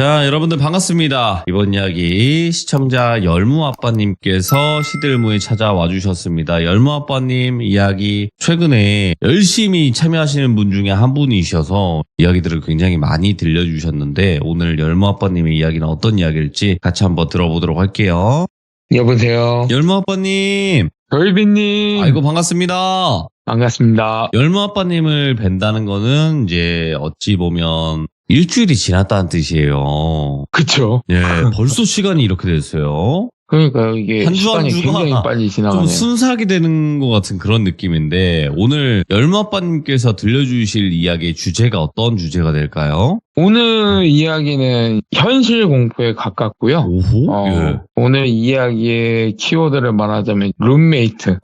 자, 여러분들 반갑습니다. 이번 이야기 시청자 열무아빠님께서 시들무에 찾아와 주셨습니다. 열무아빠님 이야기 최근에 열심히 참여하시는 분 중에 한 분이셔서 이야기들을 굉장히 많이 들려주셨는데 오늘 열무아빠님의 이야기는 어떤 이야기일지 같이 한번 들어보도록 할게요. 여보세요. 열무아빠님. 별비님. 아이고 반갑습니다. 반갑습니다. 열무아빠님을 뵌다는 거는 이제 어찌 보면 일주일이 지났다는 뜻이에요. 그쵸. 예, 벌써 시간이 이렇게 됐어요. 그러니까요, 이게 한 주 한 시간이 주가 굉장히 빨리 좀 지나가네요. 순삭이 되는 것 같은 그런 느낌인데 오늘 열무아빠님께서 들려주실 이야기의 주제가 어떤 주제가 될까요? 오늘 이야기는 현실 공포에 가깝고요. 오호? 예. 오늘 이야기의 키워드를 말하자면 룸메이트.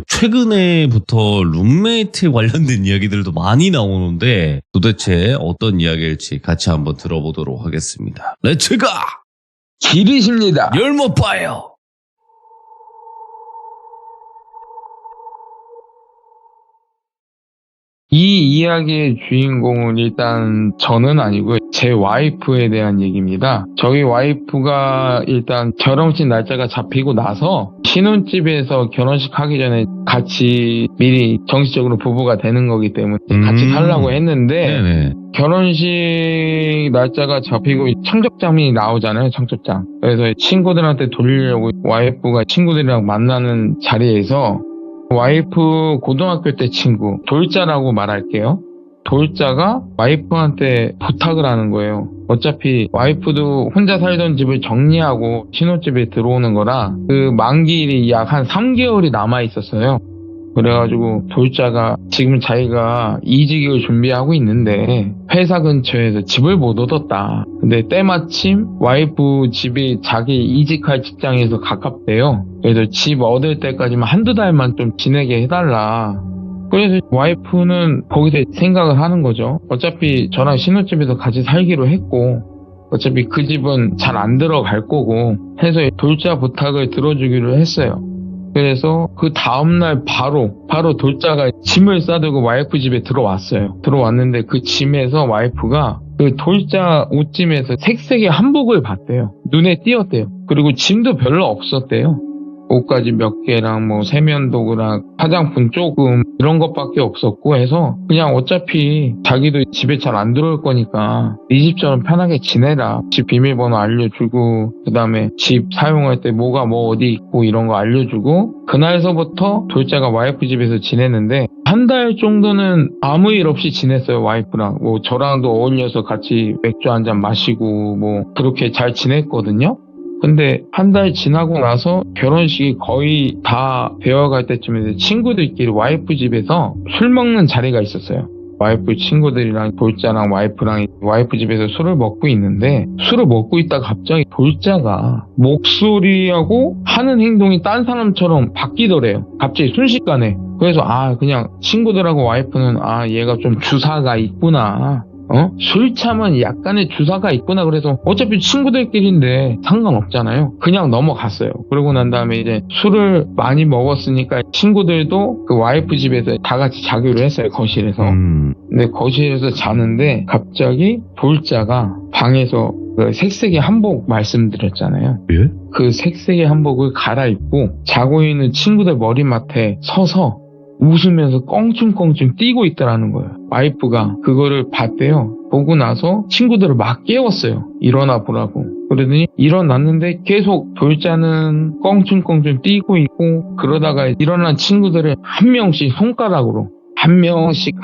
최근에부터 룸메이트에 관련된 이야기들도 많이 나오는데 도대체 어떤 이야기일지 같이 한번 들어보도록 하겠습니다. 렛츠가! 길이십니다. 열무아빠예요. 이 이야기의 주인공은 일단 저는 아니고 제 와이프에 대한 얘기입니다. 저희 와이프가 일단 결혼식 날짜가 잡히고 나서 신혼집에서 결혼식 하기 전에 같이 미리 정식적으로 부부가 되는 거기 때문에 같이 살라고 했는데 네네. 결혼식 날짜가 잡히고 청첩장이 나오잖아요. 청첩장. 그래서 친구들한테 돌리려고 와이프가 친구들이랑 만나는 자리에서 와이프 고등학교 때 친구 돌자라고 말할게요. 돌자가 와이프한테 부탁을 하는 거예요. 어차피 와이프도 혼자 살던 집을 정리하고 신혼집에 들어오는 거라 그 만기일이 약 한 3개월이 남아 있었어요. 그래가지고 돌자가 지금 자기가 이직을 준비하고 있는데 회사 근처에서 집을 못 얻었다. 근데 때마침 와이프 집이 자기 이직할 직장에서 가깝대요. 그래서 집 얻을 때까지만 한두 달만 좀 지내게 해달라. 그래서 와이프는 거기서 생각을 하는 거죠. 어차피 저랑 신혼집에서 같이 살기로 했고 어차피 그 집은 잘 안 들어갈 거고 해서 돌자 부탁을 들어주기로 했어요. 그래서 그 다음날 바로 돌자가 짐을 싸들고 와이프 집에 들어왔어요. 들어왔는데 그 짐에서 와이프가 그 돌자 옷짐에서 색색의 한복을 봤대요. 눈에 띄었대요. 그리고 짐도 별로 없었대요. 옷가지 몇 개랑 뭐 세면도구랑 화장품 조금 이런 것밖에 없었고 해서 그냥 어차피 자기도 집에 잘 안 들어올 거니까 네 집처럼 편하게 지내라. 집 비밀번호 알려주고 그 다음에 집 사용할 때 뭐가 뭐 어디 있고 이런 거 알려주고 그날서부터 돌자가 와이프 집에서 지냈는데 한 달 정도는 아무 일 없이 지냈어요. 와이프랑 뭐 저랑도 어울려서 같이 맥주 한잔 마시고 뭐 그렇게 잘 지냈거든요. 근데 한 달 지나고 나서 결혼식이 거의 다 되어갈 때쯤에 친구들끼리 와이프 집에서 술 먹는 자리가 있었어요. 와이프 친구들이랑 돌자랑 와이프랑 와이프 집에서 술을 먹고 있는데 술을 먹고 있다가 갑자기 돌자가 목소리하고 하는 행동이 딴 사람처럼 바뀌더래요. 갑자기 순식간에. 그래서 그냥 친구들하고 와이프는 얘가 좀 주사가 있구나. 술 참은 약간의 주사가 있구나. 그래서 어차피 친구들끼리인데 상관없잖아요. 그냥 넘어갔어요. 그러고 난 다음에 이제 술을 많이 먹었으니까 친구들도 그 와이프 집에서 다 같이 자기로 했어요. 거실에서. 근데 거실에서 자는데 갑자기 돌자가 방에서 그 색색의 한복 말씀드렸잖아요. 예? 그 색색의 한복을 갈아입고 자고 있는 친구들 머리맡에 서서 웃으면서 껑충껑충 뛰고 있더라는 거예요. 와이프가 그거를 봤대요. 보고 나서 친구들을 막 깨웠어요. 일어나 보라고. 그러더니 일어났는데 계속 돌자는 껑충껑충 뛰고 있고 그러다가 일어난 친구들을 한 명씩 손가락으로 한 명씩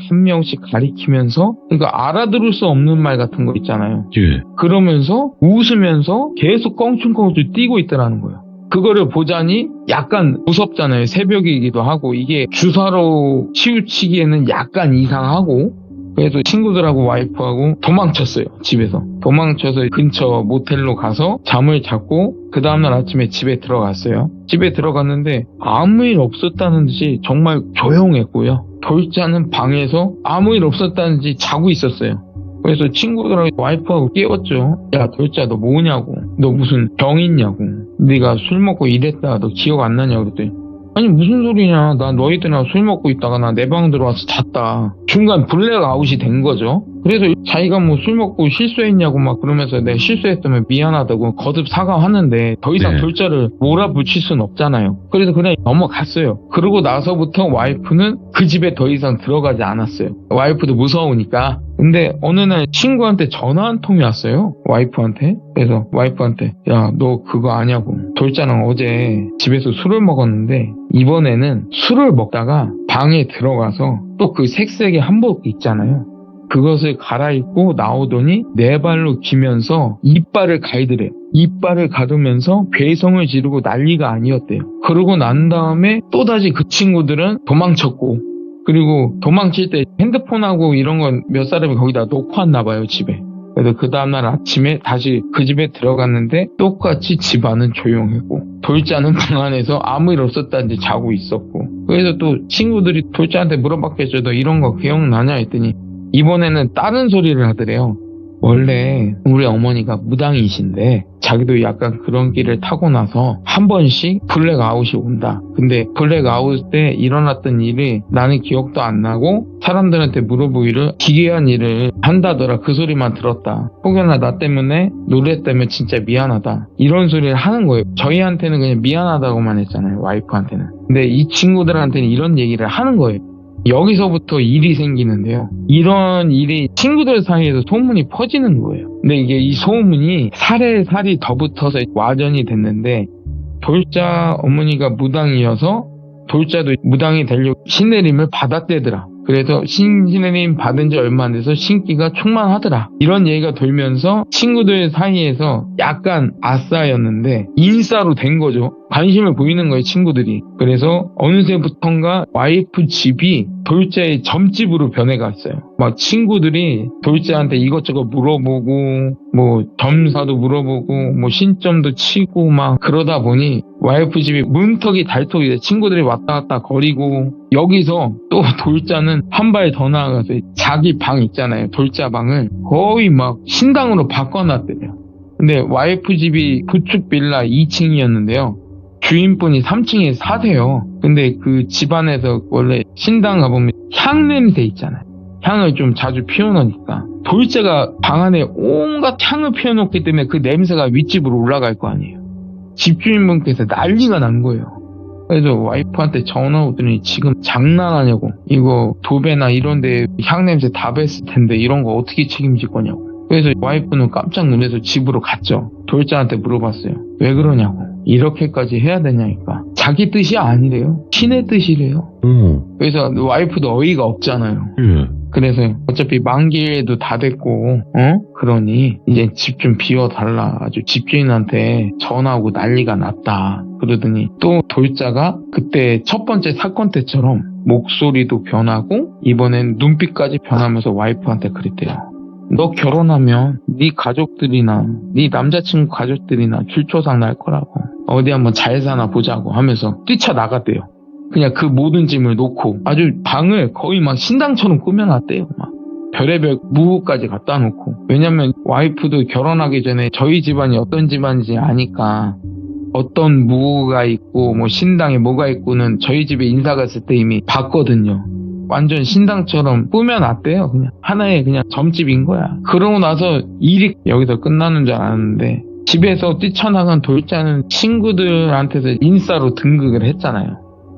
가리키면서 그러니까 알아들을 수 없는 말 같은 거 있잖아요. 예. 그러면서 웃으면서 계속 껑충껑충 뛰고 있더라는 거예요. 그거를 보자니 약간 무섭잖아요. 새벽이기도 하고 이게 주사로 치우치기에는 약간 이상하고 그래서 친구들하고 와이프하고 도망쳤어요. 집에서. 도망쳐서 근처 모텔로 가서 잠을 잤고 그 다음날 아침에 집에 들어갔어요. 집에 들어갔는데 아무 일 없었다는 듯이 정말 조용했고요. 돌자는 방에서 아무 일 없었다는 듯이 자고 있었어요. 그래서 친구들하고 와이프하고 깨웠죠. 야 돌자 너 뭐냐고. 너 무슨 병 있냐고. 네가 술 먹고 이랬다 너 기억 안 나냐고 그랬더니 아니 무슨 소리냐, 나 너희들이랑 술 먹고 있다가 나 내 방 들어와서 잤다. 중간 블랙아웃이 된 거죠. 그래서 자기가 뭐 술 먹고 실수했냐고 막 그러면서 내가 실수했다면 미안하다고 거듭 사과하는데 더 이상 네. 돌자를 몰아붙일 순 없잖아요. 그래서 그냥 넘어갔어요. 그러고 나서부터 와이프는 그 집에 더 이상 들어가지 않았어요. 와이프도 무서우니까. 근데 어느 날 친구한테 전화 한 통이 왔어요. 와이프한테. 그래서 와이프한테 야, 너 그거 아냐고. 돌자랑 어제 집에서 술을 먹었는데 이번에는 술을 먹다가 방에 들어가서 또 그 색색의 한복 있잖아요. 그것을 갈아입고 나오더니 네 발로 기면서 이빨을 가이드래요. 이빨을 가두면서 괴성을 지르고 난리가 아니었대요. 그러고 난 다음에 또다시 그 친구들은 도망쳤고, 그리고 도망칠 때 핸드폰하고 이런 건 몇 사람이 거기다 놓고 왔나 봐요, 집에. 그래서 그 다음날 아침에 다시 그 집에 들어갔는데 똑같이 집안은 조용했고 돌자는 방 안에서 아무 일 없었다는지 자고 있었고. 그래서 또 친구들이 돌자한테 물어봤겠죠. 너 이런 거 기억나냐 했더니 이번에는 다른 소리를 하더래요. 원래 우리 어머니가 무당이신데 자기도 약간 그런 길을 타고 나서 한 번씩 블랙아웃이 온다. 근데 블랙아웃 때 일어났던 일이 나는 기억도 안 나고 사람들한테 물어보기를 기괴한 일을 한다더라. 그 소리만 들었다. 혹여나 나 때문에 놀랬다면 진짜 미안하다. 이런 소리를 하는 거예요. 저희한테는 그냥 미안하다고만 했잖아요. 와이프한테는. 근데 이 친구들한테는 이런 얘기를 하는 거예요. 여기서부터 일이 생기는데요. 이런 일이 친구들 사이에서 소문이 퍼지는 거예요. 근데 이게 이 소문이 살에 살이 더 붙어서 와전이 됐는데 돌자 어머니가 무당이어서 돌자도 무당이 되려고 신내림을 받았대더라. 그래서 신내림 받은 지 얼마 안 돼서 신기가 충만하더라. 이런 얘기가 돌면서 친구들 사이에서 약간 아싸였는데 인싸로 된 거죠. 관심을 보이는 거예요, 친구들이. 그래서 어느새부턴가 와이프 집이 돌자의 점집으로 변해갔어요. 막 친구들이 돌자한테 이것저것 물어보고 뭐 점사도 물어보고 뭐 신점도 치고 막 그러다 보니 와이프 집이 문턱이 달턱이 돼. 친구들이 왔다 갔다 거리고 여기서 또 돌자는 한 발 더 나아가서 자기 방 있잖아요. 돌자 방을 거의 막 신당으로 바꿔놨대요. 근데 와이프 집이 구축 빌라 2층이었는데요. 주인분이 3층에 사세요. 근데 그 집안에서 원래 신당 가보면 향 냄새 있잖아요. 향을 좀 자주 피워놓으니까 돌자가 방 안에 온갖 향을 피워놓기 때문에 그 냄새가 윗집으로 올라갈 거 아니에요. 집주인분께서 난리가 난 거예요. 그래서 와이프한테 전화 오더니 지금 장난하냐고. 이거 도배나 이런 데 향냄새 다 뱄을 텐데 이런 거 어떻게 책임질 거냐고. 그래서 와이프는 깜짝 놀라서 집으로 갔죠. 돌자한테 물어봤어요. 왜 그러냐고. 이렇게까지 해야 되냐니까. 자기 뜻이 아니래요. 신의 뜻이래요. 그래서 와이프도 어이가 없잖아요. 그래서 어차피 만기에도 다 됐고 그러니 이제 집 좀 비워달라. 아주 집주인한테 전화하고 난리가 났다. 그러더니 또 돌자가 그때 첫 번째 사건 때처럼 목소리도 변하고 이번엔 눈빛까지 변하면서 와이프한테 그랬대요. 너 결혼하면 네 가족들이나 네 남자친구 가족들이나 줄초상 날 거라고. 어디 한번 잘 사나 보자고 하면서 뛰쳐나갔대요. 그냥 그 모든 짐을 놓고 아주 방을 거의 막 신당처럼 꾸며놨대요. 막 별의별 무호까지 갖다 놓고. 왜냐면 와이프도 결혼하기 전에 저희 집안이 어떤 집안인지 아니까 어떤 무호가 있고 뭐 신당에 뭐가 있고는 저희 집에 인사 갔을 때 이미 봤거든요. 완전 신당처럼 꾸며놨대요. 그냥 하나의 그냥 점집인 거야. 그러고 나서 일이 여기서 끝나는 줄 알았는데 집에서 뛰쳐나간 돌자는 친구들한테서 인싸로 등극을 했잖아요.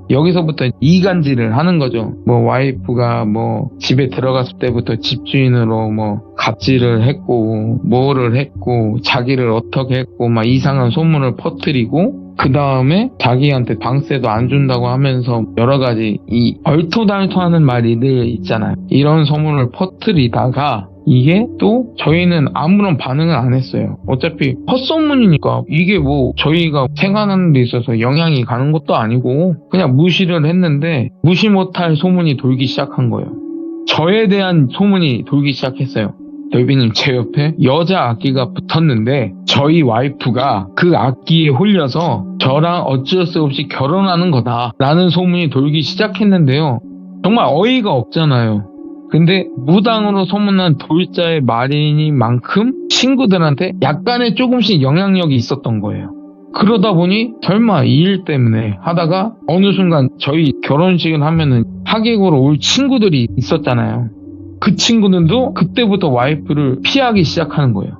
여기서부터 이간질을 하는 거죠. 뭐 와이프가 뭐 집에 들어갔을 때부터 집주인으로 뭐 갑질을 했고 뭐를 했고 자기를 어떻게 했고 막 이상한 소문을 퍼뜨리고 그 다음에 자기한테 방세도 안 준다고 하면서 여러 가지 이 얼토당토하는 말이 늘 있잖아요. 이런 소문을 퍼뜨리다가 이게 또 저희는 아무런 반응을 안 했어요. 어차피 헛소문이니까 이게 뭐 저희가 생활하는 데 있어서 영향이 가는 것도 아니고 그냥 무시를 했는데 무시 못할 소문이 돌기 시작한 거예요. 저에 대한 소문이 돌기 시작했어요. 널비님 제 옆에 여자 악기가 붙었는데 저희 와이프가 그 악기에 홀려서 저랑 어쩔 수 없이 결혼하는 거다 라는 소문이 돌기 시작했는데요. 정말 어이가 없잖아요. 근데 무당으로 소문난 돌자의 말이니만큼 친구들한테 약간의 조금씩 영향력이 있었던 거예요. 그러다 보니 설마 이 일 때문에 하다가 어느 순간 저희 결혼식을 하면은 하객으로 올 친구들이 있었잖아요. 그 친구들도 그때부터 와이프를 피하기 시작하는 거예요.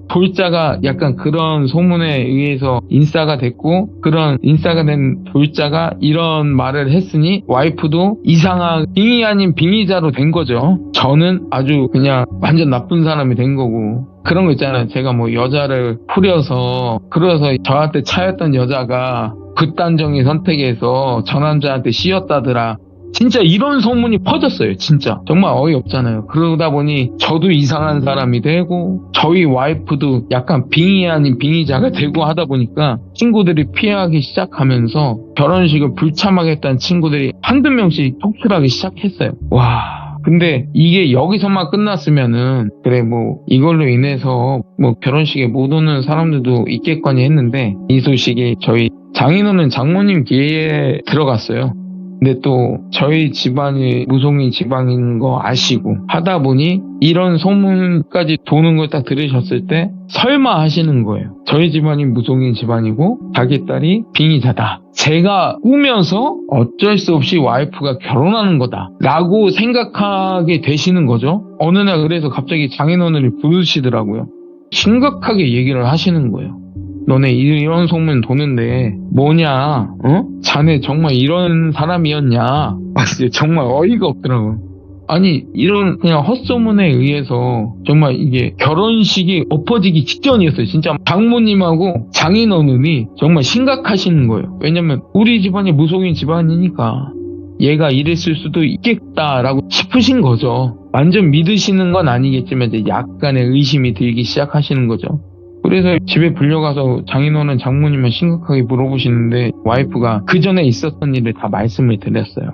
돌자가 약간 그런 소문에 의해서 인싸가 됐고, 그런 인싸가 된 돌자가 이런 말을 했으니 와이프도 이상한 빙의 아닌 빙의자로 된 거죠. 저는 아주 그냥 완전 나쁜 사람이 된 거고. 그런 거 있잖아요. 제가 뭐 여자를 후려서 그래서 저한테 차였던 여자가 극단적인 선택에서 저 남자한테 씌었다더라. 진짜 이런 소문이 퍼졌어요. 진짜 정말 어이없잖아요. 그러다 보니 저도 이상한 사람이 되고 저희 와이프도 약간 빙의 아닌 빙의자가 되고 하다 보니까 친구들이 피하기 시작하면서 결혼식을 불참하겠다는 친구들이 한두 명씩 속출하기 시작했어요. 와, 근데 이게 여기서만 끝났으면은 그래 뭐 이걸로 인해서 뭐 결혼식에 못 오는 사람들도 있겠거니 했는데, 이 소식이 저희 장인어른 장모님 귀에 들어갔어요. 근데 또 저희 집안이 무속인 집안인 거 아시고 하다 보니 이런 소문까지 도는 걸 딱 들으셨을 때 설마 하시는 거예요. 저희 집안이 무속인 집안이고 자기 딸이 빙의자다. 제가 꾸며서 어쩔 수 없이 와이프가 결혼하는 거다 라고 생각하게 되시는 거죠. 어느 날 그래서 갑자기 장인어른이 부르시더라고요. 심각하게 얘기를 하시는 거예요. 너네 이런 소문 도는데 뭐냐? 자네 정말 이런 사람이었냐? 정말 어이가 없더라고요. 아니 이런 그냥 헛소문에 의해서 정말 이게 결혼식이 엎어지기 직전이었어요. 진짜 장모님하고 장인어른이 정말 심각하시는 거예요. 왜냐면 우리 집안이 무속인 집안이니까 얘가 이랬을 수도 있겠다라고 싶으신 거죠. 완전 믿으시는 건 아니겠지만 이제 약간의 의심이 들기 시작하시는 거죠. 그래서 집에 불려가서 장인어른 장모님을 심각하게 물어보시는데 와이프가 그 전에 있었던 일을 다 말씀을 드렸어요.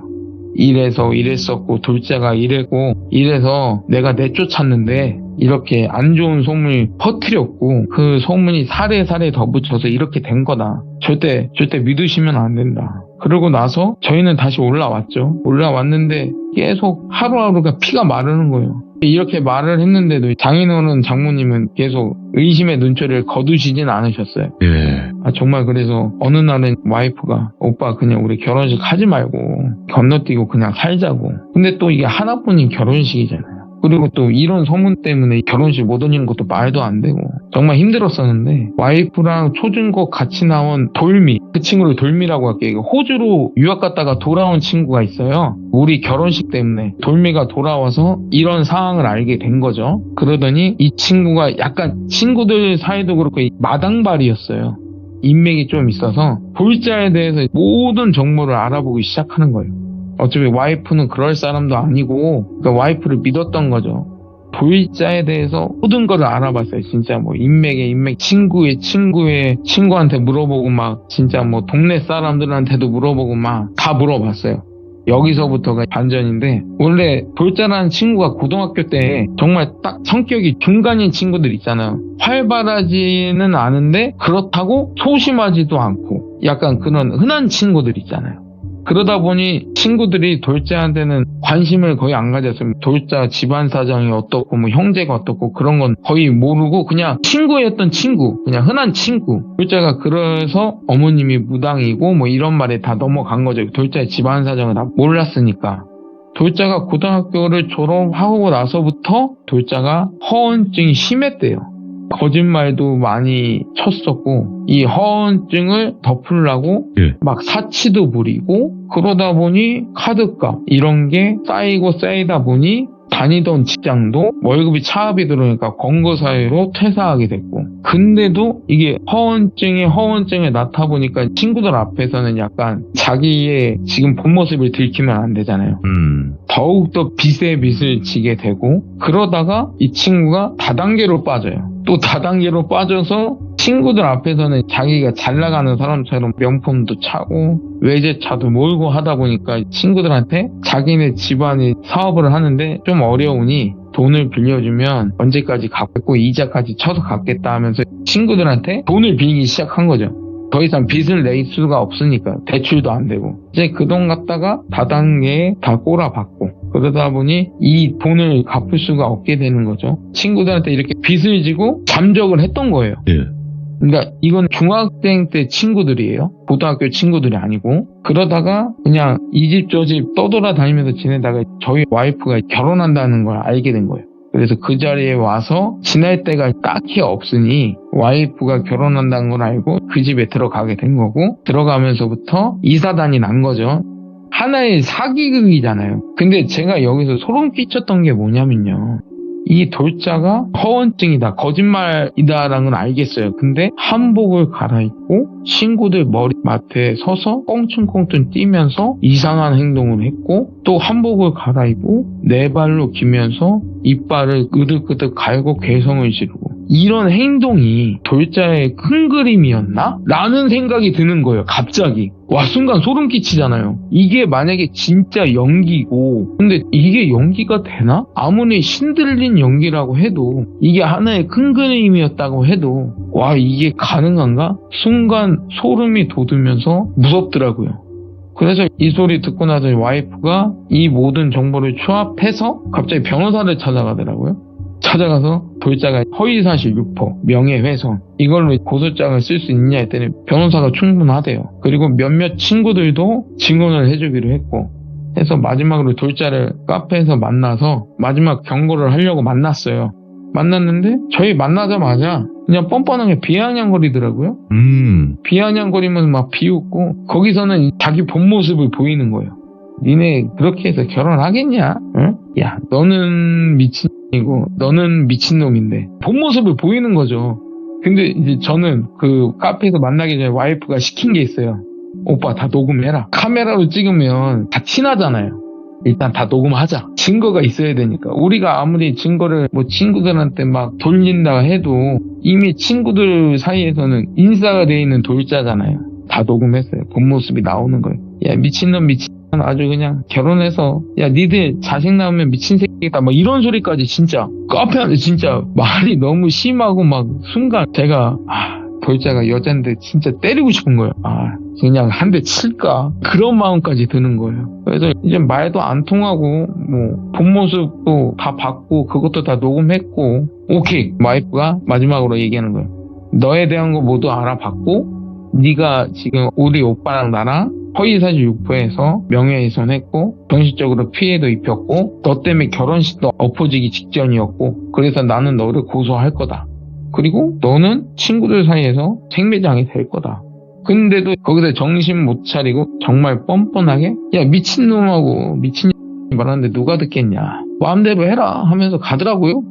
이래서 이랬었고 돌자가 이래고 이래서 내가 내쫓았는데 이렇게 안 좋은 소문을 퍼뜨렸고 그 소문이 사례 더 붙여서 이렇게 된 거다. 절대 믿으시면 안 된다. 그러고 나서 저희는 다시 올라왔죠. 올라왔는데 계속 하루하루가 피가 마르는 거예요. 이렇게 말을 했는데도 장인어른 장모님은 계속 의심의 눈초리를 거두시진 않으셨어요. 예. 정말 그래서 어느 날은 와이프가 오빠 그냥 우리 결혼식 하지 말고 건너뛰고 그냥 살자고. 근데 또 이게 하나뿐인 결혼식이잖아요. 그리고 또 이런 소문 때문에 결혼식 못 오는 것도 말도 안 되고 정말 힘들었었는데 와이프랑 초중고 같이 나온 돌미, 그 친구를 돌미라고 할게요. 호주로 유학 갔다가 돌아온 친구가 있어요. 우리 결혼식 때문에 돌미가 돌아와서 이런 상황을 알게 된 거죠. 그러더니 이 친구가 약간 친구들 사이도 그렇고 마당발이었어요. 인맥이 좀 있어서 돌자에 대해서 모든 정보를 알아보기 시작하는 거예요. 어차피 와이프는 그럴 사람도 아니고 그러니까 와이프를 믿었던 거죠. 돌자에 대해서 모든 걸 알아봤어요. 진짜 뭐 인맥의 인맥, 친구의 친구한테 물어보고 막 진짜 뭐 동네 사람들한테도 물어보고 막 다 물어봤어요. 여기서부터가 반전인데, 원래 돌자라는 친구가 고등학교 때 정말 딱 성격이 중간인 친구들 있잖아요. 활발하지는 않은데 그렇다고 소심하지도 않고 약간 그런 흔한 친구들 있잖아요. 그러다 보니 친구들이 돌자한테는 관심을 거의 안 가졌어요. 돌자 집안 사정이 어떻고 뭐 형제가 어떻고 그런 건 거의 모르고 그냥 친구였던 친구, 그냥 흔한 친구. 돌자가 그래서 어머님이 무당이고 뭐 이런 말에 다 넘어간 거죠. 돌자의 집안 사정을 다 몰랐으니까. 돌자가 고등학교를 졸업하고 나서부터 돌자가 허언증이 심했대요. 거짓말도 많이 쳤었고 이 허언증을 덮으려고 막 사치도 부리고, 그러다 보니 카드값 이런 게 쌓이다 보니 다니던 직장도 월급이 차압이 들어오니까 권고 사유로 퇴사하게 됐고, 근데도 이게 허언증에 낳다 보니까 친구들 앞에서는 약간 자기의 지금 본 모습을 들키면 안 되잖아요. 더욱더 빚에 빚을 지게 되고, 그러다가 이 친구가 다단계로 빠져요. 또 다단계로 빠져서 친구들 앞에서는 자기가 잘 나가는 사람처럼 명품도 차고 외제차도 몰고 하다 보니까 친구들한테 자기네 집안이 사업을 하는데 좀 어려우니 돈을 빌려주면 언제까지 갚고 이자까지 쳐서 갚겠다 하면서 친구들한테 돈을 빌리기 시작한 거죠. 더 이상 빚을 낼 수가 없으니까 대출도 안 되고 이제 그 돈 갖다가 다단계에 다 꼬라박고, 그러다 보니 이 돈을 갚을 수가 없게 되는 거죠. 친구들한테 이렇게 빚을 지고 잠적을 했던 거예요. 예. 그러니까 이건 중학생 때 친구들이에요. 고등학교 친구들이 아니고. 그러다가 그냥 이 집 저 집 떠돌아다니면서 지내다가 저희 와이프가 결혼한다는 걸 알게 된 거예요. 그래서 그 자리에 와서 지낼 데가 딱히 없으니 와이프가 결혼한다는 걸 알고 그 집에 들어가게 된 거고, 들어가면서부터 이사단이 난 거죠. 하나의 사기극이잖아요. 근데 제가 여기서 소름 끼쳤던 게 뭐냐면요. 이 돌자가 허언증이다, 거짓말이다라는 건 알겠어요. 근데 한복을 갈아입고 친구들 머리맡에 서서 꽁충꽁충 뛰면서 이상한 행동을 했고, 또 한복을 갈아입고 네 발로 기면서 이빨을 끄덕끄덕 갈고 괴성을 지르고, 이런 행동이 돌자의 큰 그림이었나? 라는 생각이 드는 거예요. 갑자기. 와, 순간 소름 끼치잖아요. 이게 만약에 진짜 연기고, 근데 이게 연기가 되나? 아무리 신들린 연기라고 해도, 이게 하나의 큰 그림이었다고 해도, 와, 이게 가능한가? 순간 소름이 돋으면서 무섭더라고요. 그래서 이 소리 듣고 나서 와이프가 이 모든 정보를 추합해서 갑자기 변호사를 찾아가더라고요. 찾아가서 돌자가 허위사실 유포, 명예훼손, 이걸로 고소장을 쓸 수 있냐 했더니 변호사가 충분하대요. 그리고 몇몇 친구들도 증언을 해주기로 했고, 해서 마지막으로 돌자를 카페에서 만나서 마지막 경고를 하려고 만났어요. 만났는데 저희 만나자마자 그냥 뻔뻔하게 비아냥거리더라고요. 비아냥거리면서 막 비웃고, 거기서는 자기 본 모습을 보이는 거예요. 니네 그렇게 해서 결혼하겠냐? 응? 야, 너는 미친이고 너는 미친놈인데, 본 모습을 보이는 거죠. 근데 이제 저는 그 카페에서 만나기 전에 와이프가 시킨 게 있어요. 오빠 다 녹음해라. 카메라로 찍으면 다 티나잖아요. 일단 다 녹음하자. 증거가 있어야 되니까. 우리가 아무리 증거를 뭐 친구들한테 막 돌린다 해도 이미 친구들 사이에서는 인싸가 돼 있는 돌자잖아요. 다 녹음했어요. 본 모습이 나오는 거예요. 야, 미친놈 아주 그냥 결혼해서, 야, 니들 자식 나오면 미친 새끼다, 막 이런 소리까지 진짜 카페 안에 진짜 말이 너무 심하고, 막 순간 제가 돌자가 여잔데 진짜 때리고 싶은 거예요. 그냥 한 대 칠까, 그런 마음까지 드는 거예요. 그래서 이제 말도 안 통하고 뭐 본 모습도 다 봤고 그것도 다 녹음했고, 오케이, 와이프가 마지막으로 얘기하는 거예요. 너에 대한 거 모두 알아봤고, 네가 지금 우리 오빠랑 나랑 허위사실 유포해서 명예훼손했고 정신적으로 피해도 입혔고, 너 때문에 결혼식도 엎어지기 직전이었고, 그래서 나는 너를 고소할 거다. 그리고 너는 친구들 사이에서 생매장이 될 거다. 근데도 거기서 정신 못 차리고 정말 뻔뻔하게, 야, 미친놈하고 미친년이 말하는데 누가 듣겠냐, 마음대로 해라 하면서 가더라고요.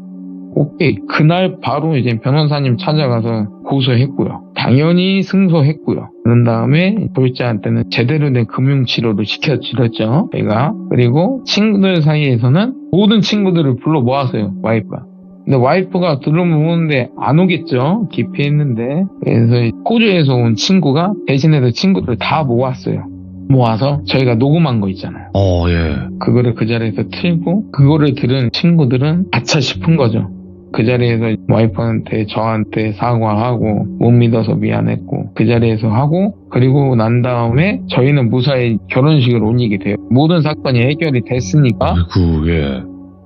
오케이, 그날 바로 이제 변호사님 찾아가서 고소했고요. 당연히 승소했고요. 그런 다음에 돌자한테는 제대로 된 금융치료를 시켜드렸죠, 제가. 그리고 친구들 사이에서는 모든 친구들을 불러 모았어요, 와이프가. 근데 와이프가 들어오는데 안 오겠죠, 기피했는데. 그래서 호주에서 온 친구가 대신해서 친구들 다 모았어요. 모아서 저희가 녹음한 거 있잖아요. 예. 그거를 그 자리에서 틀고, 그거를 들은 친구들은 아차 싶은 거죠. 그 자리에서 와이프한테, 저한테 사과하고 못 믿어서 미안했고, 그 자리에서 하고, 그리고 난 다음에 저희는 무사히 결혼식을 올리게 돼요. 모든 사건이 해결이 됐으니까. 아이고, 예.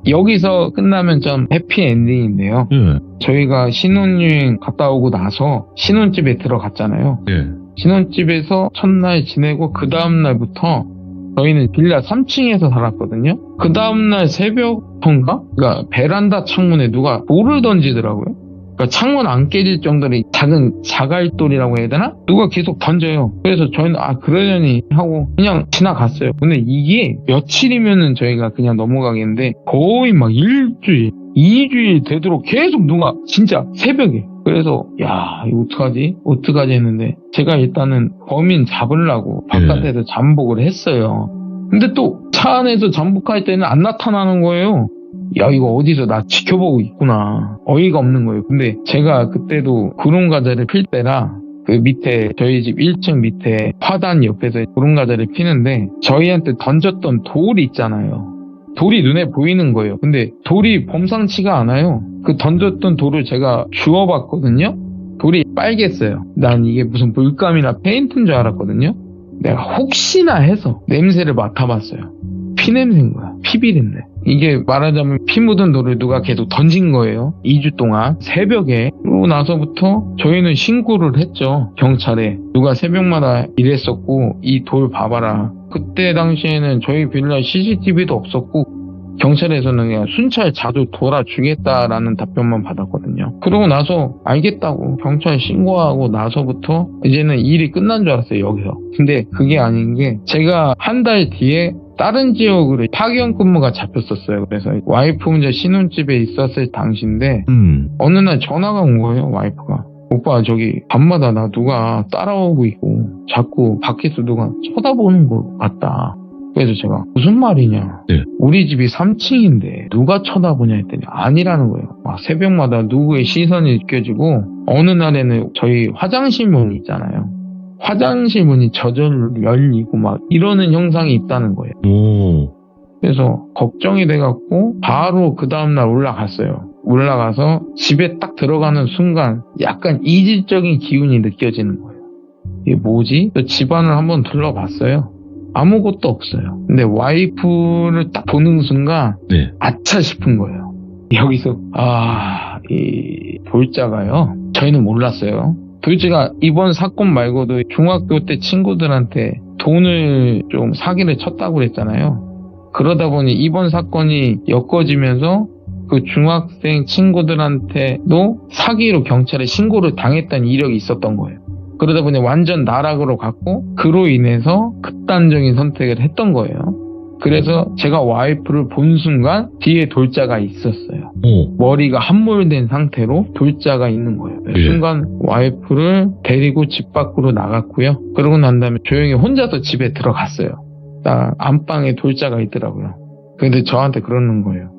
여기서 끝나면 좀 해피엔딩인데요. 예. 저희가 신혼여행 갔다 오고 나서 신혼집에 들어갔잖아요. 예. 신혼집에서 첫날 지내고 그 다음날부터 저희는 빌라 3층에서 살았거든요. 그 다음날 새벽인가? 그러니까 베란다 창문에 누가 돌을 던지더라고요. 그러니까 창문 안 깨질 정도로 작은 자갈돌이라고 해야 되나? 누가 계속 던져요. 그래서 저희는 그러려니 하고 그냥 지나갔어요. 근데 이게 며칠이면은 저희가 그냥 넘어가겠는데 거의 막 일주일, 2주일 되도록 계속 누가 진짜 새벽에. 그래서 야, 이거 어떡하지 했는데 제가 일단은 범인 잡으려고 바깥에서 잠복을 했어요. 근데 또 차 안에서 잠복할 때는 안 나타나는 거예요. 야, 이거 어디서 나 지켜보고 있구나. 어이가 없는 거예요. 근데 제가 그때도 구름과자를 필 때라 그 밑에 저희 집 1층 밑에 화단 옆에서 구름과자를 피는데 저희한테 던졌던 돌이 있잖아요. 돌이 눈에 보이는 거예요. 근데 돌이 범상치가 않아요. 그 던졌던 돌을 제가 주워봤거든요. 돌이 빨갰어요. 난 이게 무슨 물감이나 페인트인 줄 알았거든요. 내가 혹시나 해서 냄새를 맡아봤어요. 피냄새인 거야. 피비린내. 이게 말하자면 피 묻은 돌을 누가 계속 던진 거예요. 2주 동안 새벽에. 그러고 나서부터 저희는 신고를 했죠. 경찰에. 누가 새벽마다 이랬었고 이 돌 봐봐라. 그때 당시에는 저희 빌라 CCTV도 없었고 경찰에서는 그냥 순찰 자주 돌아주겠다라는 답변만 받았거든요. 그러고 나서 알겠다고 경찰 신고하고 나서부터 이제는 일이 끝난 줄 알았어요, 여기서. 근데 그게 아닌 게 제가 한 달 뒤에 다른 지역으로 파견 근무가 잡혔었어요. 그래서 와이프 혼자 신혼집에 있었을 당시인데 어느 날 전화가 온 거예요, 와이프가. 오빠 저기 밤마다 나 누가 따라오고 있고 자꾸 밖에서 누가 쳐다보는 것 같다. 그래서 제가 무슨 말이냐. 네. 우리 집이 3층인데 누가 쳐다보냐 했더니 아니라는 거예요. 막 새벽마다 누구의 시선이 느껴지고 어느 날에는 저희 화장실 문이 있잖아요. 화장실 문이 저절로 열리고 막 이러는 현상이 있다는 거예요. 오. 그래서 걱정이 돼갖고 바로 그 다음날 올라갔어요. 올라가서 집에 딱 들어가는 순간 약간 이질적인 기운이 느껴지는 거예요. 이게 뭐지? 집안을 한번 둘러봤어요. 아무것도 없어요. 근데 와이프를 딱 보는 순간 네. 아차 싶은 거예요. 여기서 이 돌자가요. 저희는 몰랐어요. 돌자가 이번 사건 말고도 중학교 때 친구들한테 돈을 좀 사기를 쳤다고 그랬잖아요. 그러다 보니 이번 사건이 엮어지면서 그 중학생 친구들한테도 사기로 경찰에 신고를 당했다는 이력이 있었던 거예요. 그러다 보니 완전 나락으로 갔고 그로 인해서 극단적인 선택을 했던 거예요. 그래서 제가 와이프를 본 순간 뒤에 돌자가 있었어요. 머리가 함몰된 상태로 돌자가 있는 거예요. 순간 와이프를 데리고 집 밖으로 나갔고요. 그러고 난 다음에 조용히 혼자서 집에 들어갔어요. 딱 안방에 돌자가 있더라고요. 근데 저한테 그러는 거예요.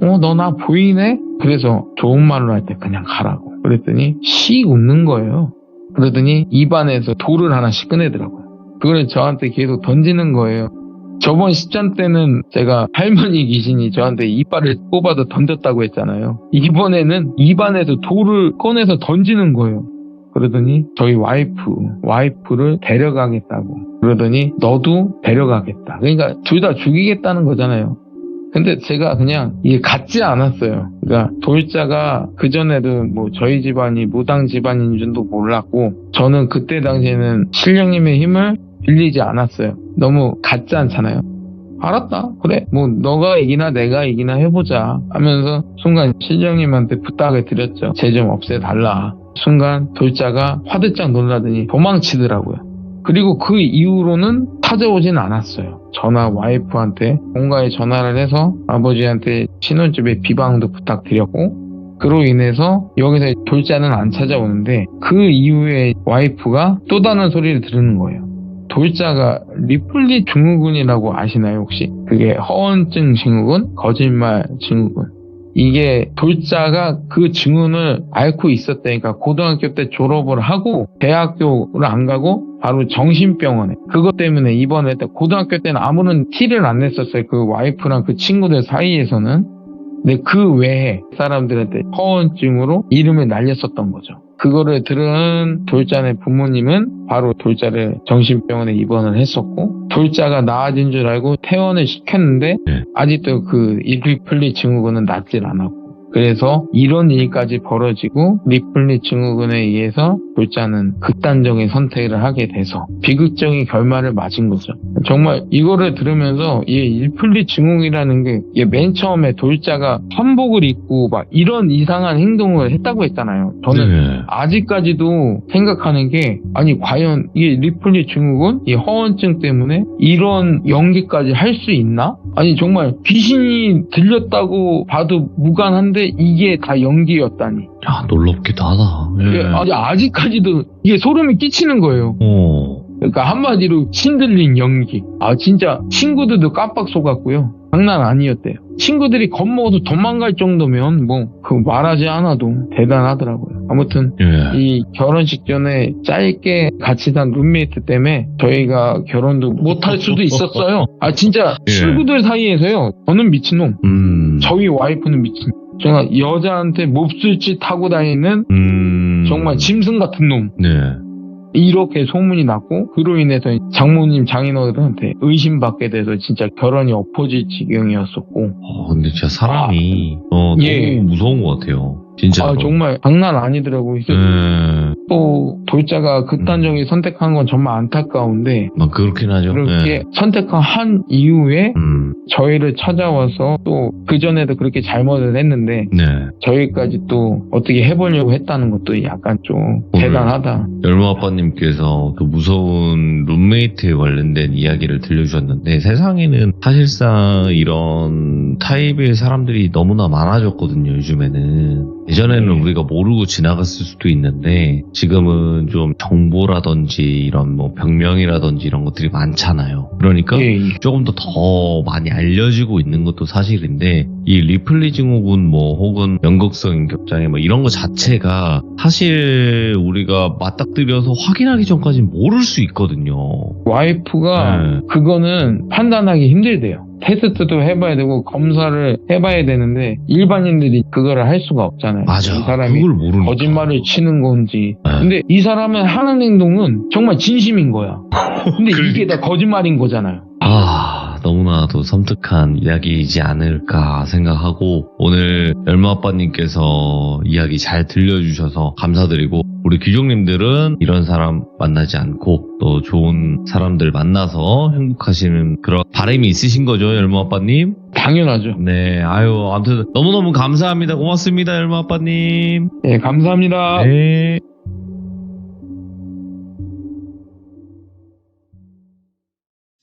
너 나 보이네? 그래서 좋은 말로 할 때 그냥 가라고. 그랬더니 씩 웃는 거예요. 그러더니 입안에서 돌을 하나씩 꺼내더라고요. 그걸 저한테 계속 던지는 거예요. 저번 시점 때는 제가 할머니 귀신이 저한테 이빨을 뽑아서 던졌다고 했잖아요. 이번에는 입안에서 돌을 꺼내서 던지는 거예요. 그러더니 저희 와이프를 데려가겠다고. 그러더니 너도 데려가겠다. 그러니까 둘 다 죽이겠다는 거잖아요. 근데 제가 그냥 이게 같지 않았어요. 그러니까 돌자가 그전에도 뭐 저희 집안이 무당 집안인 줄도 몰랐고 저는 그때 당시에는 신령님의 힘을 빌리지 않았어요. 너무 같지 않잖아요. 알았다. 그래. 뭐 너가 이기나 내가 이기나 해보자 하면서 순간 신령님한테 부탁을 드렸죠. 쟤 좀 없애달라. 순간 돌자가 화들짝 놀라더니 도망치더라고요. 그리고 그 이후로는 찾아오진 않았어요. 와이프한테 뭔가에 전화를 해서 아버지한테 신혼집에 비방도 부탁드렸고 그로 인해서 여기서 돌자는 안 찾아오는데 그 이후에 와이프가 또 다른 소리를 들은 거예요. 돌자가 리플리 증후군이라고 아시나요 혹시? 그게 허언증 증후군, 거짓말 증후군. 이게 돌자가 그 증후를 앓고 있었다니까 고등학교 때 졸업을 하고 대학교를 안 가고 바로 정신병원에 그것 때문에 입원했다. 고등학교 때는 아무런 티를 안 냈었어요. 그 와이프랑 그 친구들 사이에서는. 근데 그 외에 사람들한테 허언증으로 이름을 날렸었던 거죠. 그거를 들은 돌자의 부모님은 바로 돌자를 정신병원에 입원을 했었고 돌자가 나아진 줄 알고 퇴원을 시켰는데 아직도 그 리플리 증후군은 낫질 않았고 그래서 이런 일까지 벌어지고 리플리 증후군에 의해서 돌자는 극단적인 선택을 하게 돼서 비극적인 결말을 맞은 거죠. 정말 이거를 들으면서 이 리플리 증후군이라는 게 맨 처음에 돌자가 한복을 입고 막 이런 이상한 행동을 했다고 했잖아요. 저는 아직까지도 생각하는 게 아니 과연 이게 리플리 증후군, 이 허언증 때문에 이런 연기까지 할 수 있나? 아니 정말 귀신이 들렸다고 봐도 무관한데 이게 다 연기였다니. 야, 놀랍기도 하다. 아니, 아직까지도 이게 소름이 끼치는 거예요. 그러니까 한마디로 신들린 연기. 진짜 친구들도 깜빡 속았고요. 장난 아니었대요. 친구들이 겁먹어서 도망갈 정도면 말하지 않아도 대단하더라고요. 아무튼 이 결혼식 전에 짧게 같이 산 룸메이트 때문에 저희가 결혼도 못할 수도 있었어요. 진짜 친구들 사이에서요. 저는 미친놈. 저희 와이프는 미친놈. 정말 여자한테 몹쓸 짓 하고 다니는 정말 짐승 같은 놈. 이렇게 소문이 났고 그로 인해서 장모님 장인어른한테 의심받게 돼서 진짜 결혼이 엎어질 지경이었었고. 근데 진짜 사람이 예. 너무 무서운 것 같아요. 진짜. 정말 장난 아니더라고요. 또 돌자가 극단적인 선택한 건 정말 안타까운데 그렇긴 하죠. 그렇게 선택한 한 이후에 저희를 찾아와서 또 그전에도 그렇게 잘못을 했는데 저희까지 또 어떻게 해보려고 했다는 것도 약간 좀 대단하다. 열무 아빠님께서 그 무서운 룸메이트에 관련된 이야기를 들려주셨는데 세상에는 사실상 이런 타입의 사람들이 너무나 많아졌거든요. 요즘에는. 예전에는 우리가 모르고 지나갔을 수도 있는데 지금은 좀 정보라든지 이런 뭐 병명이라든지 이런 것들이 많잖아요. 그러니까 조금 더 많이 알려지고 있는 것도 사실인데 이 리플리 증후군 혹은 연극성 인격장애 이런 거 자체가 사실 우리가 맞닥뜨려서 확인하기 전까지는 모를 수 있거든요. 와이프가 그거는 판단하기 힘들대요. 테스트도 해봐야 되고 검사를 해봐야 되는데 일반인들이 그거를 할 수가 없잖아요. 맞아. 이 사람이 그걸 모르니까. 거짓말을 치는 건지. 근데 이 사람은 하는 행동은 정말 진심인 거야. 근데 이게 다 거짓말인 거잖아요. 너무나도 섬뜩한 이야기이지 않을까 생각하고 오늘 열무 아빠님께서 이야기 잘 들려주셔서 감사드리고 우리 귀족님들은 이런 사람 만나지 않고 또 좋은 사람들 만나서 행복하시는 그런 바람이 있으신 거죠, 열무 아빠님? 당연하죠. 네, 아무튼 너무너무 감사합니다. 고맙습니다, 열무 아빠님. 네, 감사합니다. 네.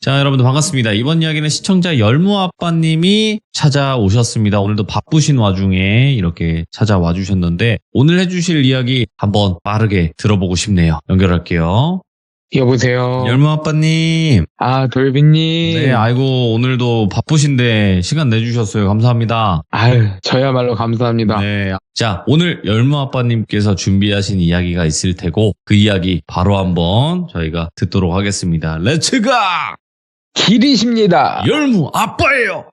자, 여러분들 반갑습니다. 이번 이야기는 시청자 열무 아빠님이 찾아오셨습니다. 오늘도 바쁘신 와중에 이렇게 찾아와 주셨는데 오늘 해주실 이야기 한번 빠르게 들어보고 싶네요. 연결할게요. 여보세요. 열무 아빠님. 돌비님. 네, 오늘도 바쁘신데 시간 내주셨어요. 감사합니다. 저야말로 감사합니다. 네. 자, 오늘 열무 아빠님께서 준비하신 이야기가 있을 테고 그 이야기 바로 한번 저희가 듣도록 하겠습니다. 렛츠가! 길이십니다. 열무 아빠예요.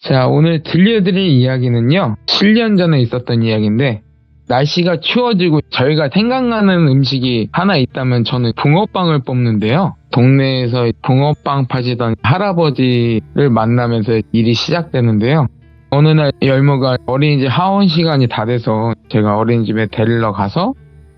자, 오늘 들려드릴 이야기는요. 7년 전에 있었던 이야기인데 날씨가 추워지고 저희가 생각나는 음식이 하나 있다면 저는 붕어빵을 뽑는데요. 동네에서 붕어빵 파시던 할아버지를 만나면서 일이 시작되는데요. 어느 날 열무가 어린이집 하원 시간이 다 돼서 제가 어린이집에 데리러 가서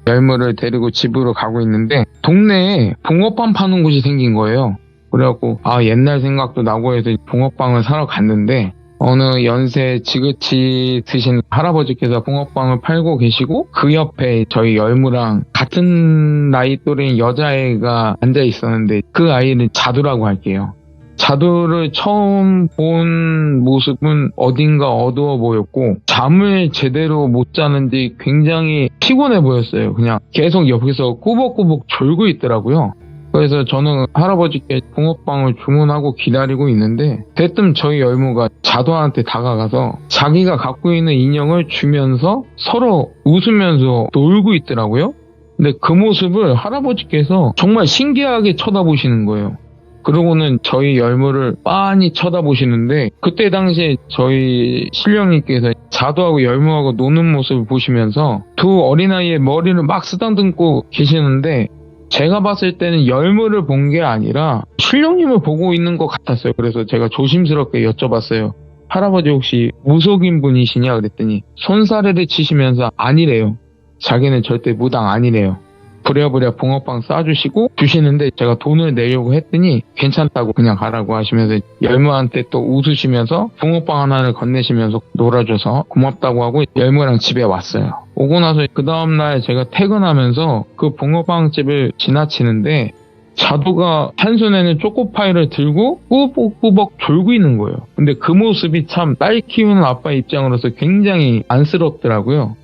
열무를 데리고 집으로 가고 있는데 동네에 붕어빵 파는 곳이 생긴 거예요. 그래갖고 옛날 생각도 나고 해서 붕어빵을 사러 갔는데 어느 연세 지긋이 드신 할아버지께서 붕어빵을 팔고 계시고 그 옆에 저희 열무랑 같은 나이 또래인 여자애가 앉아 있었는데 그 아이는 자두라고 할게요. 자두를 처음 본 모습은 어딘가 어두워 보였고 잠을 제대로 못 자는지 굉장히 피곤해 보였어요. 그냥 계속 옆에서 꾸벅꾸벅 졸고 있더라고요. 그래서 저는 할아버지께 붕어빵을 주문하고 기다리고 있는데 대뜸 저희 열무가 자두한테 다가가서 자기가 갖고 있는 인형을 주면서 서로 웃으면서 놀고 있더라고요. 근데 그 모습을 할아버지께서 정말 신기하게 쳐다보시는 거예요. 그러고는 저희 열무를 빤히 쳐다보시는데 그때 당시에 저희 신령님께서 자두하고 열무하고 노는 모습을 보시면서 두 어린아이의 머리를 막 쓰다듬고 계시는데 제가 봤을 때는 열무를 본 게 아니라 신령님을 보고 있는 것 같았어요. 그래서 제가 조심스럽게 여쭤봤어요. 할아버지 혹시 무속인 분이시냐 그랬더니 손사래를 치시면서 아니래요. 자기는 절대 무당 아니래요. 부랴부랴 붕어빵 싸주시고 주시는데 제가 돈을 내려고 했더니 괜찮다고 그냥 가라고 하시면서 열무한테 또 웃으시면서 붕어빵 하나를 건네시면서 놀아줘서 고맙다고 하고 열무랑 집에 왔어요. 오고 나서 그 다음날 제가 퇴근하면서 그 붕어빵집을 지나치는데 자두가 한 손에는 초코파이를 들고 꾸벅꾸벅 졸고 있는 거예요. 근데 그 모습이 참 딸 키우는 아빠 입장으로서 굉장히 안쓰럽더라고요.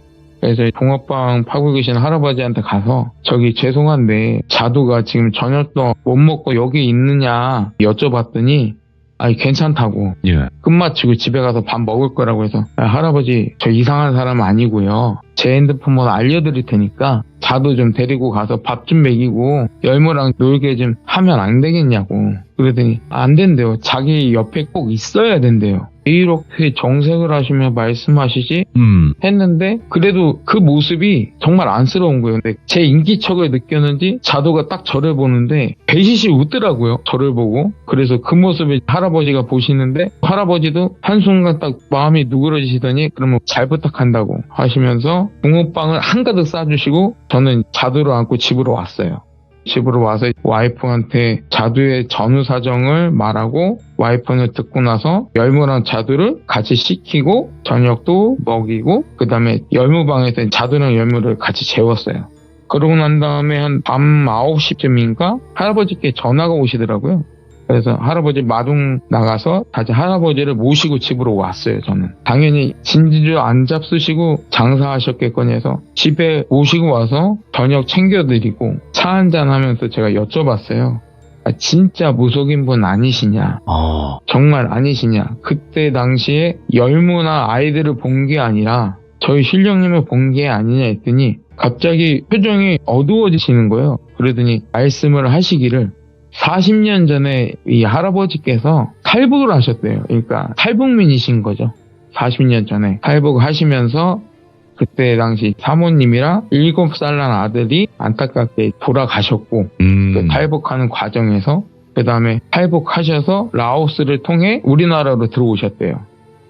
그래서 붕어빵 파고 계신 할아버지한테 가서 저기 죄송한데 자두가 지금 저녁 동안 못 먹고 여기 있느냐 여쭤봤더니 괜찮다고. 끝마치고 집에 가서 밥 먹을 거라고 해서 할아버지 저 이상한 사람 아니고요. 제 핸드폰 번호 알려드릴 테니까 자두 좀 데리고 가서 밥 좀 먹이고 열무랑 놀게 좀 하면 안 되겠냐고. 그러더니 안 된대요. 자기 옆에 꼭 있어야 된대요. 왜 이렇게 정색을 하시며 말씀하시지? 했는데 그래도 그 모습이 정말 안쓰러운 거예요. 근데 제 인기척을 느꼈는지 자두가 딱 저를 보는데 배시시 웃더라고요. 저를 보고. 그래서 그 모습을 할아버지가 보시는데 할아버지도 한순간 딱 마음이 누그러지시더니 그러면 잘 부탁한다고 하시면서 붕어빵을 한가득 싸주시고 저는 자두를 안고 집으로 왔어요. 집으로 와서 와이프한테 자두의 전후 사정을 말하고 와이프는 듣고 나서 열무랑 자두를 같이 씻기고 저녁도 먹이고 그 다음에 열무방에서 자두랑 열무를 같이 재웠어요. 그러고 난 다음에 한 밤 9시쯤인가 할아버지께 전화가 오시더라고요. 그래서 할아버지 마중 나가서 다시 할아버지를 모시고 집으로 왔어요. 저는 당연히 진지주 안 잡수시고 장사하셨겠거니 해서 집에 모시고 와서 저녁 챙겨드리고 차 한잔 하면서 제가 여쭤봤어요. 진짜 무속인 분 아니시냐? 정말 아니시냐? 그때 당시에 열무나 아이들을 본 게 아니라 저희 신령님을 본 게 아니냐 했더니 갑자기 표정이 어두워지시는 거예요. 그러더니 말씀을 하시기를 40년 전에 이 할아버지께서 탈북을 하셨대요. 그러니까 탈북민이신 거죠. 40년 전에 탈북을 하시면서 그때 당시 사모님이랑 7살 난 아들이 안타깝게 돌아가셨고 그 탈북하는 과정에서 그 다음에 탈북하셔서 라오스를 통해 우리나라로 들어오셨대요.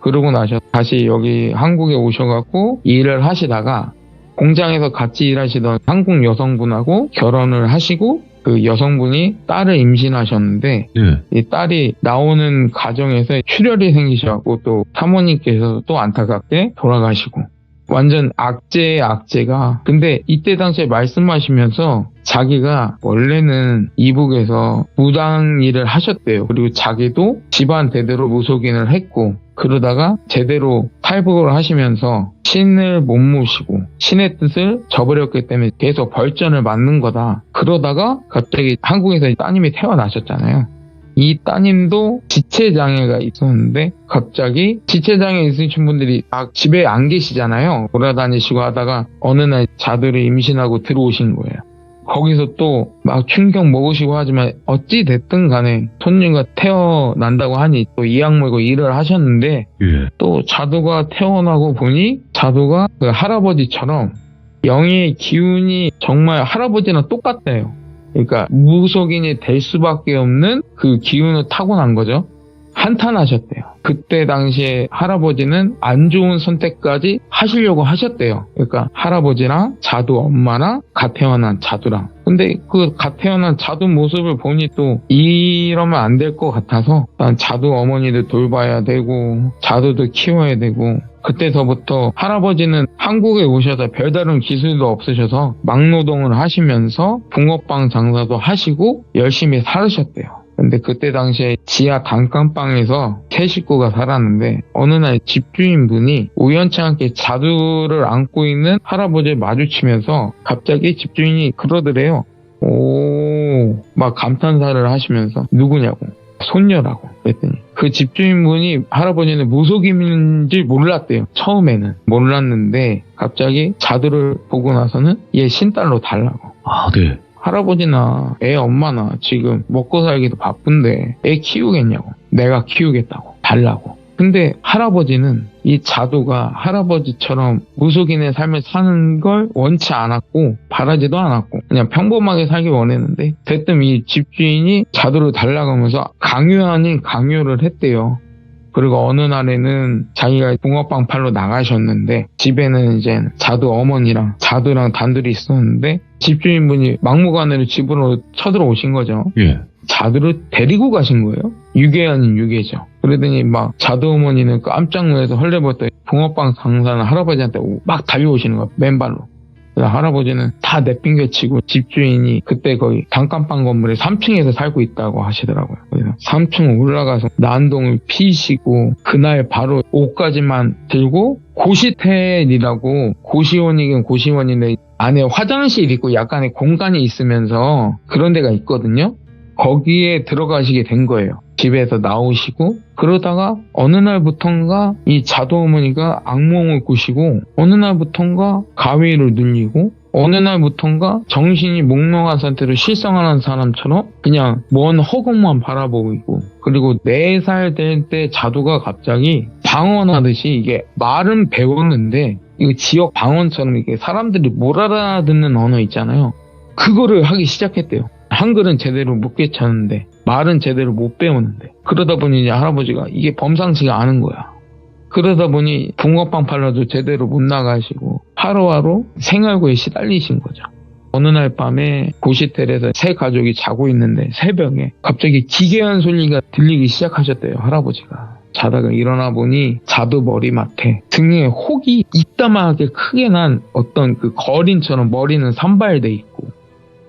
그러고 나서 다시 여기 한국에 오셔갖고 일을 하시다가 공장에서 같이 일하시던 한국 여성분하고 결혼을 하시고 그 여성분이 딸을 임신하셨는데 이 딸이 나오는 과정에서 출혈이 생기셔갖고 또 사모님께서 또 안타깝게 돌아가시고 완전 악재의 악재가 근데 이때 당시에 말씀하시면서 자기가 원래는 이북에서 무당 일을 하셨대요. 그리고 자기도 집안 대대로 무속인을 했고 그러다가 제대로 탈북을 하시면서 신을 못 모시고 신의 뜻을 저버렸기 때문에 계속 벌전을 맞는 거다. 그러다가 갑자기 한국에서 따님이 태어나셨잖아요. 이 따님도 지체장애가 있었는데 갑자기 지체장애 있으신 분들이 막 집에 안 계시잖아요. 돌아다니시고 하다가 어느 날 자두를 임신하고 들어오신 거예요. 거기서 또 막 충격 먹으시고 하지만 어찌 됐든 간에 손녀가 태어난다고 하니 또 이악 물고 일을 하셨는데 또 자두가 태어나고 보니 자두가 그 할아버지처럼 영의 기운이 정말 할아버지랑 똑같대요. 그러니까 무속인이 될 수밖에 없는 그 기운을 타고난 거죠. 한탄하셨대요. 그때 당시에 할아버지는 안 좋은 선택까지 하시려고 하셨대요. 그러니까 할아버지랑 자두 엄마랑 갓 태어난 자두랑. 근데 그 갓 태어난 자두 모습을 보니 또 이러면 안 될 것 같아서 난 자두 어머니도 돌봐야 되고 자두도 키워야 되고 그때서부터 할아버지는 한국에 오셔서 별다른 기술도 없으셔서 막노동을 하시면서 붕어빵 장사도 하시고 열심히 살으셨대요. 근데 그때 당시에 지하 단칸방에서 세 식구가 살았는데 어느 날 집주인분이 우연치 않게 자두를 안고 있는 할아버지를 마주치면서 갑자기 집주인이 그러더래요. 막 감탄사를 하시면서 누구냐고. 손녀라고 그랬더니 그 집주인분이 할아버지는 무속인인지 몰랐대요. 처음에는 몰랐는데 갑자기 자두를 보고 나서는 얘 신딸로 달라고. 네. 할아버지나 애 엄마나 지금 먹고 살기도 바쁜데 애 키우겠냐고. 내가 키우겠다고. 달라고. 근데 할아버지는 이 자두가 할아버지처럼 무속인의 삶을 사는 걸 원치 않았고 바라지도 않았고 그냥 평범하게 살기 원했는데 대뜸 이 집주인이 자두를 달라고 하면서 강요 아닌 강요를 했대요. 그리고 어느 날에는 자기가 붕어빵 팔러 나가셨는데 집에는 이제 자두 어머니랑 자두랑 단둘이 있었는데 집주인분이 막무가내로 집으로 쳐들어오신 거죠. 자두를 데리고 가신 거예요. 유괴 아닌 유괴죠. 그러더니 막 자두 어머니는 깜짝 놀라서 헐레벌떡 붕어빵 장사는 할아버지한테 막 달려오시는 거예요. 맨발로. 할아버지는 다 내팽개치고 집주인이 그때 거의 단칸방 건물에 3층에서 살고 있다고 하시더라고요. 그래서 3층 올라가서 난동을 피시고 그날 바로 옷까지만 들고 고시텔이라고 고시원이긴 고시원인데 안에 화장실 있고 약간의 공간이 있으면서 그런 데가 있거든요. 거기에 들어가시게 된 거예요. 집에서 나오시고 그러다가 어느 날부턴가 이 자두 어머니가 악몽을 꾸시고 어느 날부턴가 가위를 눌리고 어느 날부턴가 정신이 몽롱한 상태로 실성하는 사람처럼 그냥 먼 허공만 바라보고 있고, 그리고 4살 될 때 자두가 갑자기 방언하듯이, 이게 말은 배웠는데 이거 지역 방언처럼 이게 사람들이 못 알아듣는 언어 있잖아요. 그거를 하기 시작했대요. 한글은 제대로 못 깨쳤는데 말은 제대로 못 배우는데, 그러다 보니 이제 할아버지가 이게 범상치가 않은 거야. 그러다 보니 붕어빵 팔러도 제대로 못 나가시고 하루하루 생활고에 시달리신 거죠. 어느 날 밤에 고시텔에서 세 가족이 자고 있는데 새벽에 갑자기 기괴한 소리가 들리기 시작하셨대요, 할아버지가. 자다가 일어나 보니 자두 머리맡에 등에 혹이 이따만하게 크게 난 어떤 그 거린처럼 머리는 산발돼 있고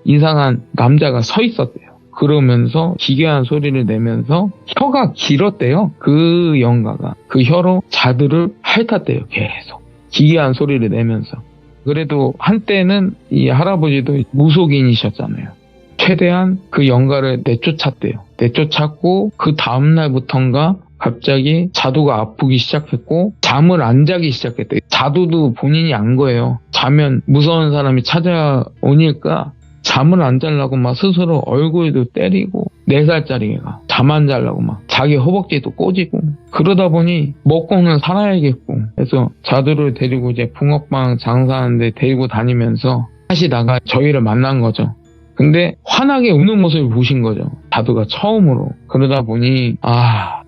이상한 남자가 서 있었대요. 그러면서 기괴한 소리를 내면서 혀가 길었대요. 그 영가가 그 혀로 자두를 핥았대요. 계속 기괴한 소리를 내면서. 그래도 한때는 이 할아버지도 무속인이셨잖아요. 최대한 그 영가를 내쫓았대요. 내쫓았고 그 다음날부턴가 갑자기 자두가 아프기 시작했고 잠을 안 자기 시작했대요. 자두도 본인이 안 거예요. 자면 무서운 사람이 찾아오니까 잠을 안 자려고 막 스스로 얼굴도 때리고, 4살짜리 애가 잠 안 자려고 막 자기 허벅지도 꼬지고, 그러다 보니 먹고는 살아야겠고, 그래서 자두를 데리고 이제 붕어빵 장사하는데 데리고 다니면서 하시다가 저희를 만난 거죠. 근데 환하게 우는 모습을 보신 거죠. 자두가 처음으로. 그러다 보니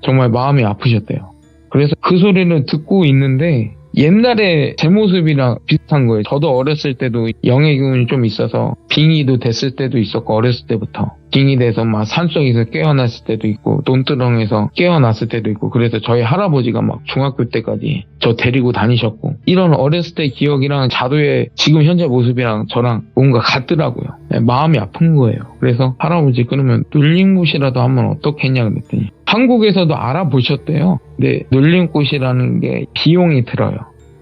정말 마음이 아프셨대요. 그래서 그 소리를 듣고 있는데 옛날에 제 모습이랑 비슷한 거예요. 저도 어렸을 때도 영의 기운이 좀 있어서 빙의도 됐을 때도 있었고, 어렸을 때부터 빙의 돼서 막 산속에서 깨어났을 때도 있고 논두렁에서 깨어났을 때도 있고, 그래서 저희 할아버지가 막 중학교 때까지 저 데리고 다니셨고, 이런 어렸을 때 기억이랑 자두의 지금 현재 모습이랑 저랑 뭔가 같더라고요. 마음이 아픈 거예요. 그래서 할아버지 그러면 눌림굿이라도 하면 어떻겠냐 그랬더니 한국에서도 알아보셨대요. 근데 눌림굿이라는 게 비용이 들어요.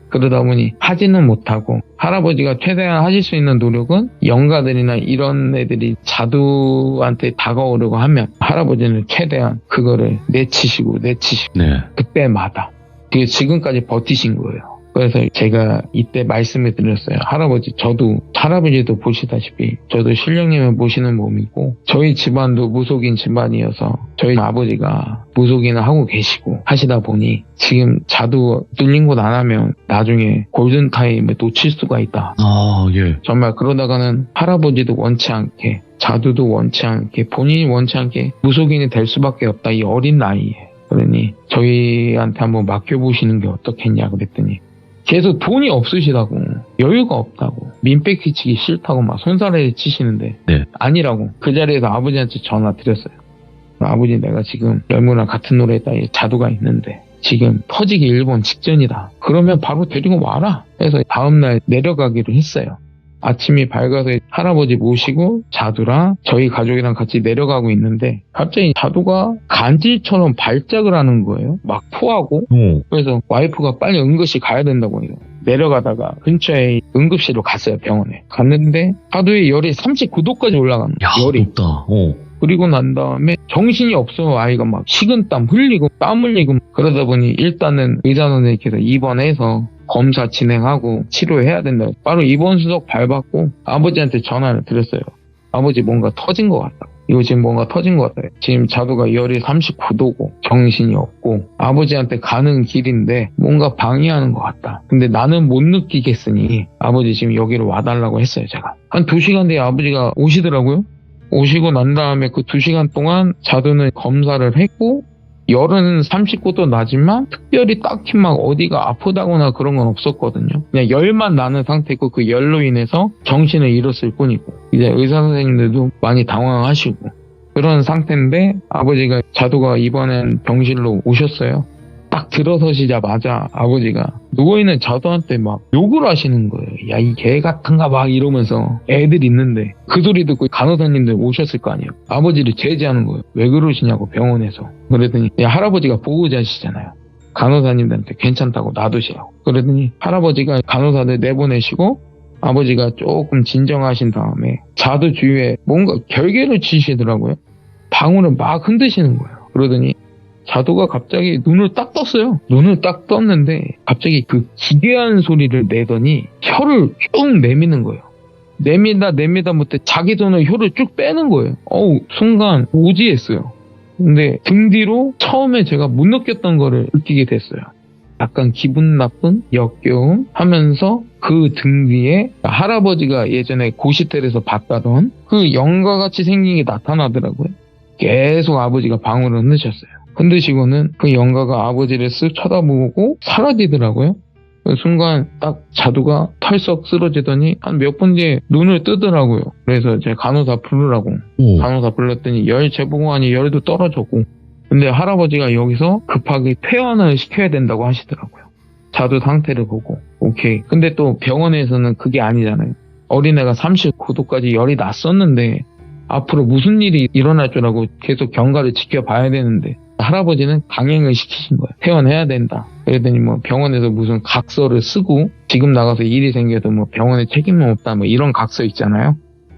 그러다 보니 하지는 못하고, 할아버지가 최대한 하실 수 있는 노력은 영가들이나 이런 애들이 자두한테 다가오려고 하면 할아버지는 최대한 그거를 내치시고 네. 그때마다 그게 지금까지 버티신 거예요. 그래서 제가 이때 말씀을 드렸어요. 저도 할아버지도 보시다시피 저도 신령님을 모시는 몸이고, 저희 집안도 무속인 집안이어서 저희 아버지가 무속인을 하고 계시고 하시다 보니 지금 자두 뚫린 곳 안 하면 나중에 골든타임을 놓칠 수가 있다. 예. 정말 그러다가는 할아버지도 원치 않게, 자두도 원치 않게, 본인이 원치 않게 무속인이 될 수밖에 없다, 이 어린 나이에. 그러니 저희한테 한번 맡겨보시는 게 어떻겠냐 그랬더니 계속 돈이 없으시다고, 여유가 없다고, 민폐 끼치기 싫다고 막 손사래를 치시는데 네. 아니라고. 그 자리에서 아버지한테 전화 드렸어요. 아버지, 내가 지금 열무랑 같은 노래에다 자두가 있는데 지금 터지기 일본 직전이다. 그러면 바로 데리고 와라. 해서 다음날 내려가기로 했어요. 아침이 밝아서 할아버지 모시고 자두랑 저희 가족이랑 같이 내려가고 있는데 갑자기 자두가 간질처럼 발작을 하는 거예요. 막 토하고. 그래서 와이프가 빨리 응급실 가야 된다고 해요. 내려가다가 근처에 응급실로 갔어요. 병원에 갔는데 자두의 열이 39도까지 올라가는 거예요. 열이. 높다. 그리고 난 다음에 정신이 없어. 아이가 막 식은땀 흘리고 땀 흘리고. 그러다 보니 일단은 의사 선생님께서 입원해서 검사 진행하고 치료해야 된다고 바로 입원 수속 밟았고, 아버지한테 전화를 드렸어요. 아버지, 뭔가 터진 것 같다. 이거 지금 뭔가 터진 것 같아요. 지금 자두가 열이 39도고 정신이 없고 아버지한테 가는 길인데 뭔가 방해하는 것 같다. 근데 나는 못 느끼겠으니 아버지 지금 여기로 와달라고 했어요. 제가 한 2시간 뒤에 아버지가 오시더라고요. 오시고 난 다음에 그 2시간 동안 자두는 검사를 했고, 열은 39도 나지만 특별히 딱히 막 어디가 아프다거나 그런 건 없었거든요. 그냥 열만 나는 상태고 그 열로 인해서 정신을 잃었을 뿐이고, 이제 의사 선생님들도 많이 당황하시고 그런 상태인데 아버지가 자두가 이번엔 병실로 오셨어요. 딱 들어서시자마자 아버지가 누워있는 자두한테 막 욕을 하시는 거예요. 야, 이 개 같은가 막 이러면서. 애들 있는데 그 소리 듣고 간호사님들 오셨을 거 아니에요. 아버지를 제지하는 거예요. 왜 그러시냐고, 병원에서. 그랬더니 할아버지가 보호자시잖아요. 간호사님들한테 괜찮다고 놔두시라고. 그러더니 할아버지가 간호사들 내보내시고 아버지가 조금 진정하신 다음에 자두 주위에 뭔가 결계를 치시더라고요. 방울을 막 흔드시는 거예요. 그러더니 자두가 갑자기 눈을 딱 떴어요. 눈을 딱 떴는데 갑자기 그 기괴한 소리를 내더니 혀를 쭉 내미는 거예요. 내미다 못해 자기 손으로 혀를 쭉 빼는 거예요. 순간 오지했어요. 근데 등 뒤로 처음에 제가 못 느꼈던 거를 느끼게 됐어요. 약간 기분 나쁜 역겨움 하면서 그 등 뒤에 할아버지가 예전에 고시텔에서 봤다던 그 영가같이 생긴 게 나타나더라고요. 계속 아버지가 방울을 흔드셨어요. 흔드시고는 그 영가가 아버지를 쓱 쳐다보고 사라지더라고요. 그 순간 딱 자두가 털썩 쓰러지더니 한 몇 분 뒤에 눈을 뜨더라고요. 그래서 제가 간호사 부르라고 간호사 불렀더니 열 재보고 하니 열도 떨어졌고, 근데 할아버지가 여기서 급하게 퇴원을 시켜야 된다고 하시더라고요. 자두 상태를 보고. 오케이. 근데 또 병원에서는 그게 아니잖아요. 어린애가 39도까지 열이 났었는데 앞으로 무슨 일이 일어날 줄 알고 계속 경과를 지켜봐야 되는데 할아버지는 강행을 시키신 거예요. 퇴원해야 된다. 그러더니 뭐 병원에서 무슨 각서를 쓰고 지금 나가서 일이 생겨도 뭐 병원에 책임은 없다 뭐 이런 각서 있잖아요.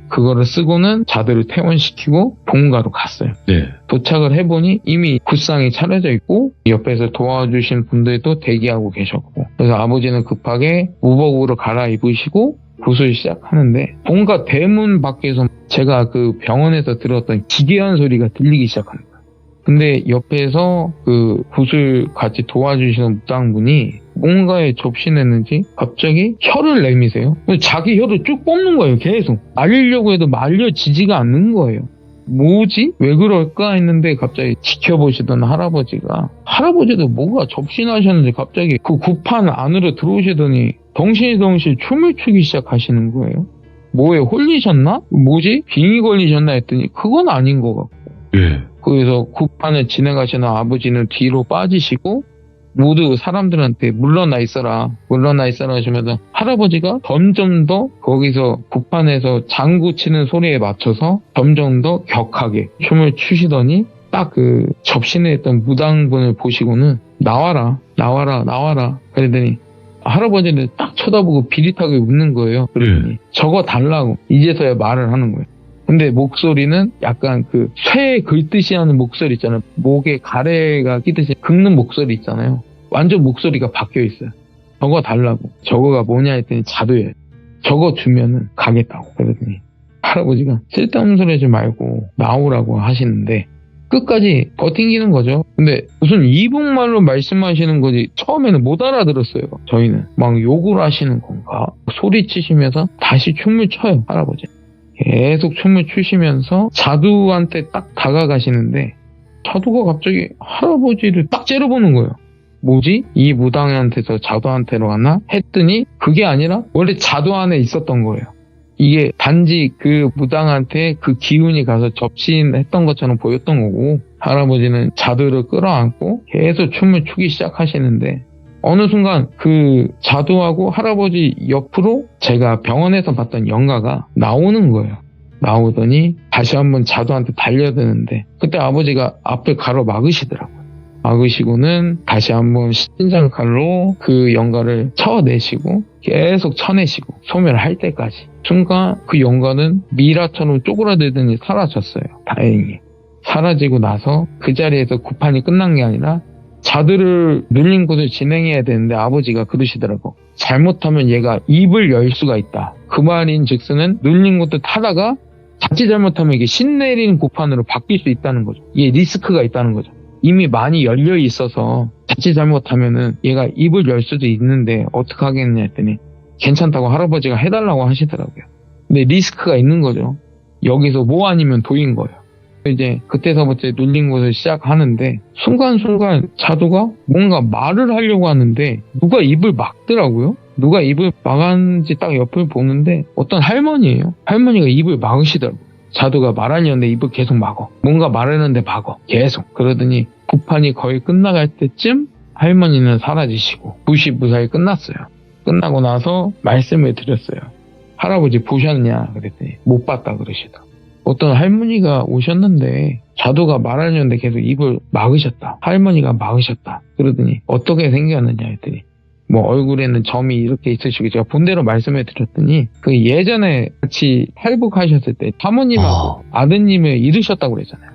그거를 쓰고는 자두를 퇴원시키고 본가로 갔어요. 네. 도착을 해보니 이미 굿상이 차려져 있고 옆에서 도와주신 분들도 대기하고 계셨고, 그래서 아버지는 급하게 무복으로 갈아입으시고 굿을 시작하는데 본가 대문 밖에서 제가 그 병원에서 들었던 기괴한 소리가 들리기 시작하는 거예요. 근데 옆에서 그 굿을 같이 도와주시는 무당분이 뭔가에 접신했는지 갑자기 혀를 내미세요. 자기 혀를 쭉 뽑는 거예요. 계속 말리려고 해도 말려지지가 않는 거예요. 뭐지? 왜 그럴까 했는데 갑자기 지켜보시던 할아버지도 뭐가 접신하셨는지 갑자기 그 굿판 안으로 들어오시더니 덩실덩실 춤을 추기 시작하시는 거예요. 뭐에 홀리셨나? 뭐지? 빙이 걸리셨나 했더니 그건 아닌 것 같고. 예. 그래서 굿판을 진행하시는 아버지는 뒤로 빠지시고 모두 사람들한테 물러나 있어라 하시면서 할아버지가 점점 더 거기서 굿판에서 장구 치는 소리에 맞춰서 점점 더 격하게 춤을 추시더니 딱 그 접신해 있던 무당분을 보시고는 나와라 그러더니 할아버지를 딱 쳐다보고 비릿하게 웃는 거예요. 그러더니 저거 달라고 이제서야 말을 하는 거예요. 근데 목소리는 약간 그 쇠 긁듯이 하는 목소리 있잖아요. 목에 가래가 끼듯이 긁는 목소리 있잖아요. 완전 목소리가 바뀌어 있어요. 저거 달라고. 저거가 뭐냐 했더니 자두예요. 저거 주면은 가겠다고. 그러더니 할아버지가 쓸데없는 소리 하지 말고 나오라고 하시는데 끝까지 버팅기는 거죠. 근데 무슨 이북말로 말씀하시는 거지 처음에는 못 알아들었어요. 저희는 막 욕을 하시는 건가 소리치시면서 다시 춤을 춰요. 할아버지 계속 춤을 추시면서 자두한테 딱 다가가시는데 자두가 갑자기 할아버지를 딱 째려보는 거예요. 뭐지? 이 무당한테서 자두한테로 갔나? 했더니 그게 아니라 원래 자두 안에 있었던 거예요. 이게 단지 그 무당한테 그 기운이 가서 접신했던 것처럼 보였던 거고, 할아버지는 자두를 끌어안고 계속 춤을 추기 시작하시는데 어느 순간 그 자두하고 할아버지 옆으로 제가 병원에서 봤던 영가가 나오는 거예요. 나오더니 다시 한번 자두한테 달려드는데 그때 아버지가 앞을 가로막으시더라고요. 막으시고는 다시 한번 신장 칼로 그 영가를 쳐내시고 계속 쳐내시고 소멸할 때까지. 순간 그 영가는 미라처럼 쪼그라들더니 사라졌어요. 다행히. 사라지고 나서 그 자리에서 굿판이 끝난 게 아니라 자두를 눌린 곳을 진행해야 되는데 아버지가 그러시더라고. 잘못하면 얘가 입을 열 수가 있다. 그 말인 즉슨은 눌린 곳을 타다가 자칫 잘못하면 이게 신내린 굿판으로 바뀔 수 있다는 거죠. 이게 리스크가 있다는 거죠. 이미 많이 열려 있어서 자칫 잘못하면은 얘가 입을 열 수도 있는데 어떡하겠냐 했더니 괜찮다고 할아버지가 해달라고 하시더라고요. 근데 리스크가 있는 거죠. 여기서 뭐 아니면 도인 거예요. 이제 그때서부터 눌린 곳을 시작하는데 순간순간 자두가 뭔가 말을 하려고 하는데 누가 입을 막더라고요. 누가 입을 막았는지 딱 옆을 보는데 어떤 할머니예요. 할머니가 입을 막으시더라고요. 자두가 말하려는데 입을 계속 막어. 뭔가 말하는데 막어. 계속. 그러더니 굿판이 거의 끝나갈 때쯤 할머니는 사라지시고 굿이 무사히 끝났어요. 끝나고 나서 말씀을 드렸어요. 할아버지 보셨냐? 그랬더니 못 봤다 그러시더라고요. 어떤 할머니가 오셨는데 자두가 말하려는데 계속 입을 막으셨다. 할머니가 막으셨다. 그러더니 어떻게 생겼느냐 했더니 뭐 얼굴에는 점이 이렇게 있으시고 제가 본대로 말씀을 드렸더니 그 예전에 같이 탈북하셨을 때 사모님하고 아드님을 잃으셨다고 그랬잖아요.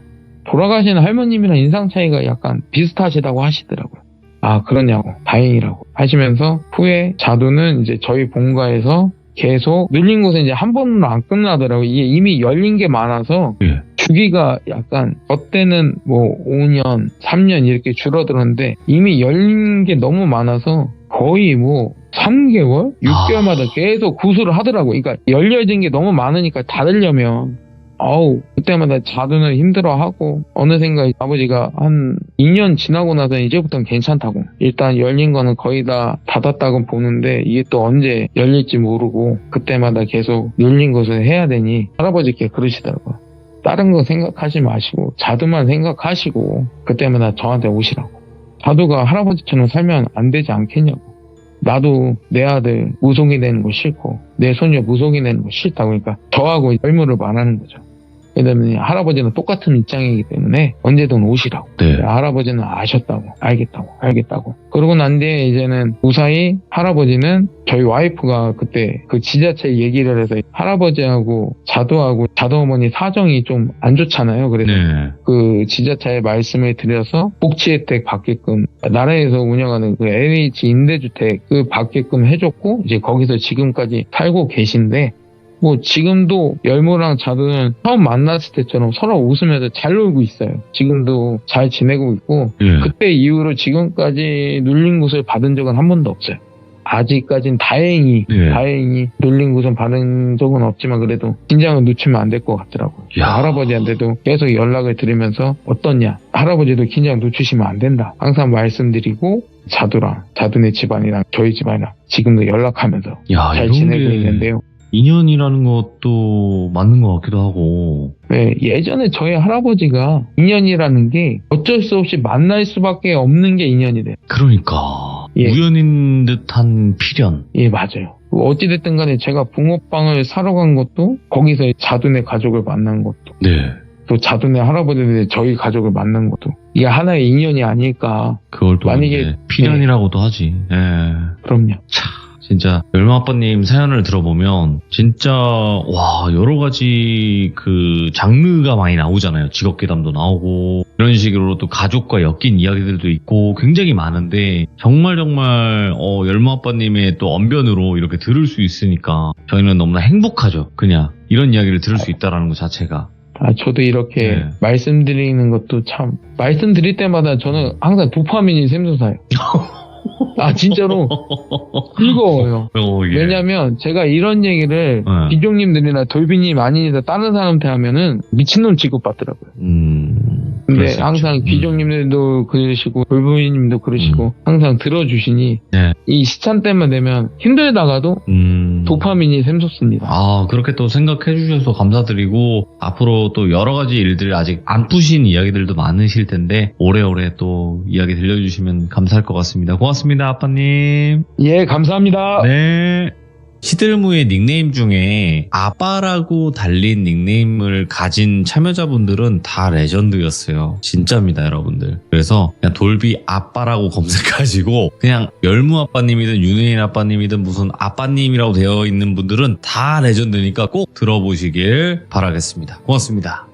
돌아가신 할머님이랑 인상 차이가 약간 비슷하시다고 하시더라고요. 아 그러냐고 다행이라고 하시면서 후에 자두는 이제 저희 본가에서 계속 눌린 곳은 이제 한 번으로 안 끝나더라고요. 이게 이미 열린 게 많아서 예. 주기가 약간 어때는 뭐 5년, 3년 이렇게 줄어들었는데 이미 열린 게 너무 많아서 거의 뭐 3개월, 6개월마다 계속 구술을 하더라고요. 그러니까 열려진 게 너무 많으니까 닫으려면 그때마다 자두는 힘들어하고 어느샌가 아버지가 한 2년 지나고 나서 이제부터는 괜찮다고. 일단 열린 거는 거의 다 닫았다고 보는데 이게 또 언제 열릴지 모르고 그때마다 계속 눌린 것을 해야 되니 할아버지께 그러시더라고요. 다른 거 생각하지 마시고 자두만 생각하시고 그때마다 저한테 오시라고. 자두가 할아버지처럼 살면 안 되지 않겠냐고. 나도 내 아들 무속이 되는 거 싫고 내 손녀 무속이 되는 거 싫다고. 그러니까 저하고 열무를 말하는 거죠. 왜냐면 할아버지는 똑같은 입장이기 때문에 언제든 오시라고. 네. 할아버지는 아셨다고. 알겠다고. 그러고 난 뒤에 이제는 무사히 할아버지는 저희 와이프가 그때 그 지자체 얘기를 해서 할아버지하고 자두하고 자두어머니 사정이 좀 안 좋잖아요. 그래서 네. 그 지자체에 말씀을 드려서 복지 혜택 받게끔 나라에서 운영하는 그 LH 임대주택 그 받게끔 해줬고 이제 거기서 지금까지 살고 계신데 뭐 지금도 열무랑 자두는 처음 만났을 때처럼 서로 웃으면서 잘 놀고 있어요. 지금도 잘 지내고 있고 예. 그때 이후로 지금까지 눌린 곳을 받은 적은 한 번도 없어요. 아직까진 다행히 눌린 곳은 받은 적은 없지만 그래도 긴장을 늦추면 안 될 것 같더라고요. 야. 할아버지한테도 계속 연락을 드리면서 어떻냐, 할아버지도 긴장 늦추시면 안 된다 항상 말씀드리고 자두랑 자두네 집안이랑 저희 집안이랑 지금도 연락하면서 야, 잘 이런 지내고 게 있는데요. 인연이라는 것도 맞는 것 같기도 하고. 네, 예전에 저희 할아버지가 인연이라는 게 어쩔 수 없이 만날 수밖에 없는 게 인연이 돼요. 그러니까 예. 우연인 듯한 필연. 예, 맞아요. 어찌됐든 간에 제가 붕어빵을 사러 간 것도 거기서 자두네 가족을 만난 것도 네. 또 자두네 할아버지네 저희 가족을 만난 것도 이게 하나의 인연이 아닐까. 그걸 또 만약에- 이제 필연이라고도 하지. 예. 그럼요. 진짜 열무 아빠님 사연을 들어보면 진짜 와 여러 가지 그 장르가 많이 나오잖아요. 직업괴담도 나오고 이런 식으로 또 가족과 엮인 이야기들도 있고 굉장히 많은데 정말 열무 아빠님의 또 언변으로 이렇게 들을 수 있으니까 저희는 너무나 행복하죠. 그냥 이런 이야기를 들을 수 있다라는 것 자체가. 저도 이렇게 네. 말씀드리는 것도 참 말씀드릴 때마다 저는 항상 도파민이 샘솟아요. 진짜로 즐거워요. 예. 왜냐면 제가 이런 얘기를 네. 비종님들이나 돌비님 아니니까 다른 사람한테 하면은 미친놈 취급받더라고요. 그럴 근데 수 있죠. 항상 비종님들도 그러시고 돌비님도 그러시고 항상 들어주시니 네. 이 시찬 때만 되면 힘들다가도 도파민이 샘솟습니다. 그렇게 또 생각해 주셔서 감사드리고 앞으로 또 여러 가지 일들 아직 안 푸신 이야기들도 많으실 텐데 오래오래 또 이야기 들려주시면 감사할 것 같습니다. 고맙습니다, 아빠님. 예, 감사합니다. 네. 시들무의 닉네임 중에 아빠라고 달린 닉네임을 가진 참여자분들은 다 레전드였어요. 진짜입니다, 여러분들. 그래서 그냥 돌비 아빠라고 검색하시고 그냥 열무 아빠님이든 윤혜인 아빠님이든 무슨 아빠님이라고 되어 있는 분들은 다 레전드니까 꼭 들어보시길 바라겠습니다. 고맙습니다.